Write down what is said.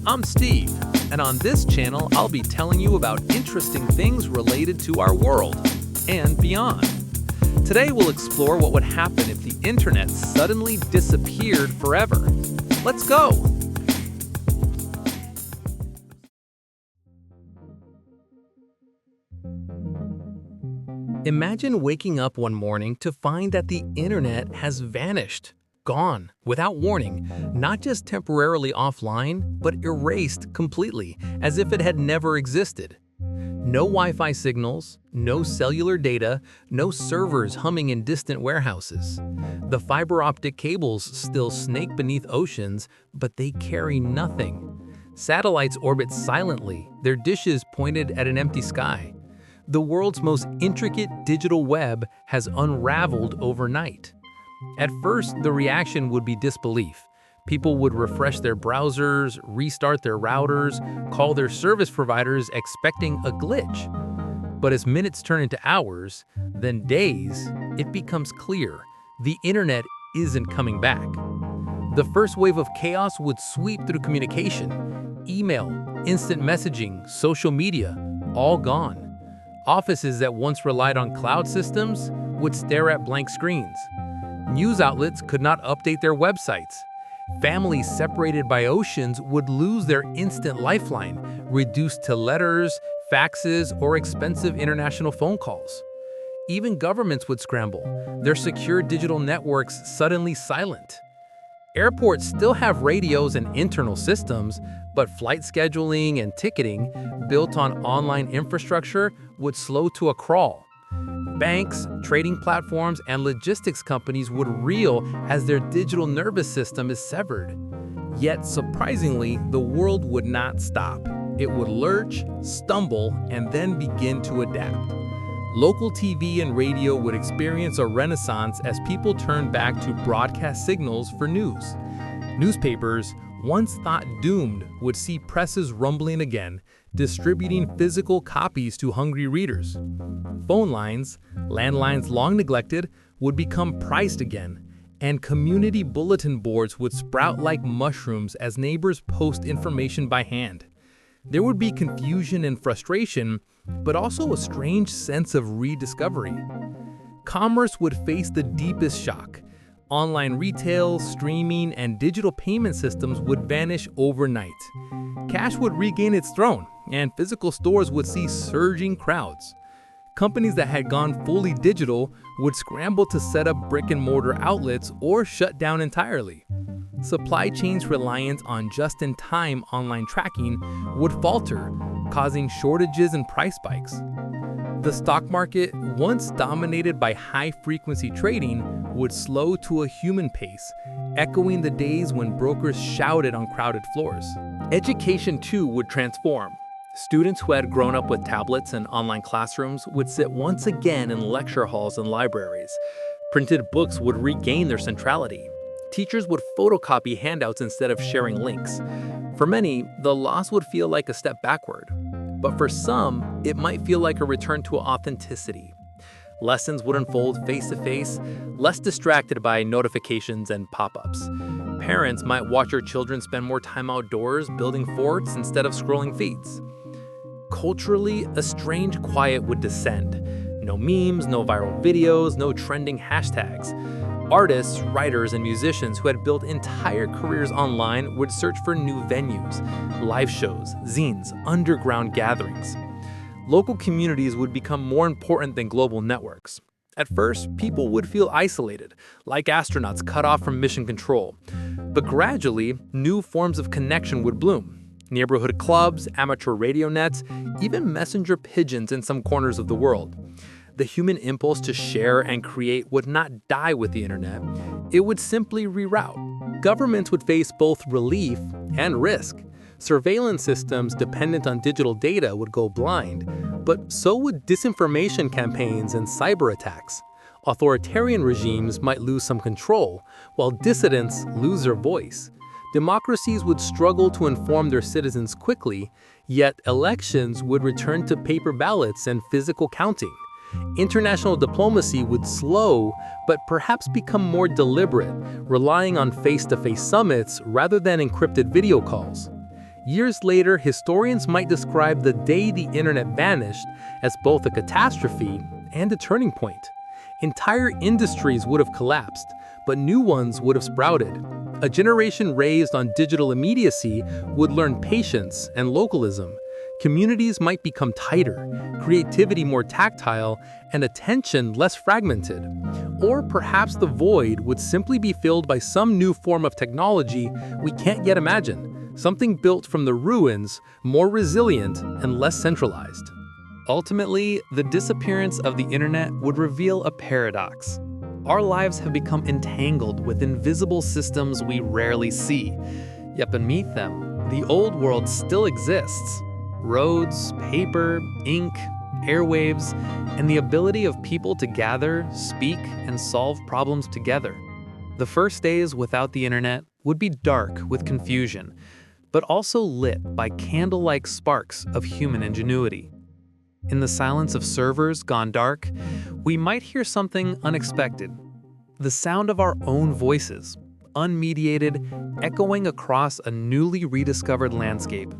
I'm Steve, and on this channel, I'll be telling you about interesting things related to our world and beyond. Today, we'll explore what would happen if the internet suddenly disappeared forever. Let's go! Imagine waking up one morning to find that the internet has vanished. Gone, without warning, not just temporarily offline, but erased completely, as if it had never existed. No Wi-Fi signals, no cellular data, no servers humming in distant warehouses. The fiber optic cables still snake beneath oceans, but they carry nothing. Satellites orbit silently, their dishes pointed at an empty sky. The world's most intricate digital web has unraveled overnight. At first, the reaction would be disbelief. People would refresh their browsers, restart their routers, call their service providers expecting a glitch. But as minutes turn into hours, then days, it becomes clear the internet isn't coming back. The first wave of chaos would sweep through communication. Email, instant messaging, social media, all gone. Offices that once relied on cloud systems would stare at blank screens. News outlets could not update their websites. Families separated by oceans would lose their instant lifeline, reduced to letters, faxes, or expensive international phone calls. Even governments would scramble, their secure digital networks suddenly silent. Airports still have radios and internal systems, but flight scheduling and ticketing, built on online infrastructure, would slow to a crawl. Banks, trading platforms, and logistics companies would reel as their digital nervous system is severed. Yet, surprisingly, the world would not stop. It would lurch, stumble, and then begin to adapt. Local TV and radio would experience a renaissance as people turned back to broadcast signals for news. Newspapers, once thought doomed, would see presses rumbling again, distributing physical copies to hungry readers. Phone lines, landlines long neglected, would become prized again, and community bulletin boards would sprout like mushrooms as neighbors post information by hand. There would be confusion and frustration, but also a strange sense of rediscovery. Commerce would face the deepest shock. Online retail, streaming, and digital payment systems would vanish overnight. Cash would regain its throne, and physical stores would see surging crowds. Companies that had gone fully digital would scramble to set up brick-and-mortar outlets or shut down entirely. Supply chains reliant on just-in-time online tracking would falter, causing shortages and price spikes. The stock market, once dominated by high-frequency trading, would slow to a human pace, echoing the days when brokers shouted on crowded floors. Education, too, would transform. Students who had grown up with tablets and online classrooms would sit once again in lecture halls and libraries. Printed books would regain their centrality. Teachers would photocopy handouts instead of sharing links. For many, the loss would feel like a step backward. But for some, it might feel like a return to authenticity. Lessons would unfold face-to-face, less distracted by notifications and pop-ups. Parents might watch their children spend more time outdoors building forts instead of scrolling feeds. Culturally, a strange quiet would descend. No memes, no viral videos, no trending hashtags. Artists, writers, and musicians who had built entire careers online would search for new venues, live shows, zines, underground gatherings. Local communities would become more important than global networks. At first, people would feel isolated, like astronauts cut off from mission control. But gradually, new forms of connection would bloom. Neighborhood clubs, amateur radio nets, even messenger pigeons in some corners of the world. The human impulse to share and create would not die with the internet. It would simply reroute. Governments would face both relief and risk. Surveillance systems dependent on digital data would go blind, but so would disinformation campaigns and cyber attacks. Authoritarian regimes might lose some control, while dissidents lose their voice. Democracies would struggle to inform their citizens quickly, yet elections would return to paper ballots and physical counting. International diplomacy would slow, but perhaps become more deliberate, relying on face-to-face summits rather than encrypted video calls. Years later, historians might describe the day the internet vanished as both a catastrophe and a turning point. Entire industries would have collapsed, but new ones would have sprouted. A generation raised on digital immediacy would learn patience and localism. Communities might become tighter, creativity more tactile, and attention less fragmented. Or perhaps the void would simply be filled by some new form of technology we can't yet imagine, something built from the ruins, more resilient and less centralized. Ultimately, the disappearance of the internet would reveal a paradox. Our lives have become entangled with invisible systems we rarely see. Yet beneath them, the old world still exists. Roads, paper, ink, airwaves, and the ability of people to gather, speak, and solve problems together. The first days without the internet would be dark with confusion, but also lit by candle-like sparks of human ingenuity. In the silence of servers gone dark, we might hear something unexpected. The sound of our own voices, unmediated, echoing across a newly rediscovered landscape.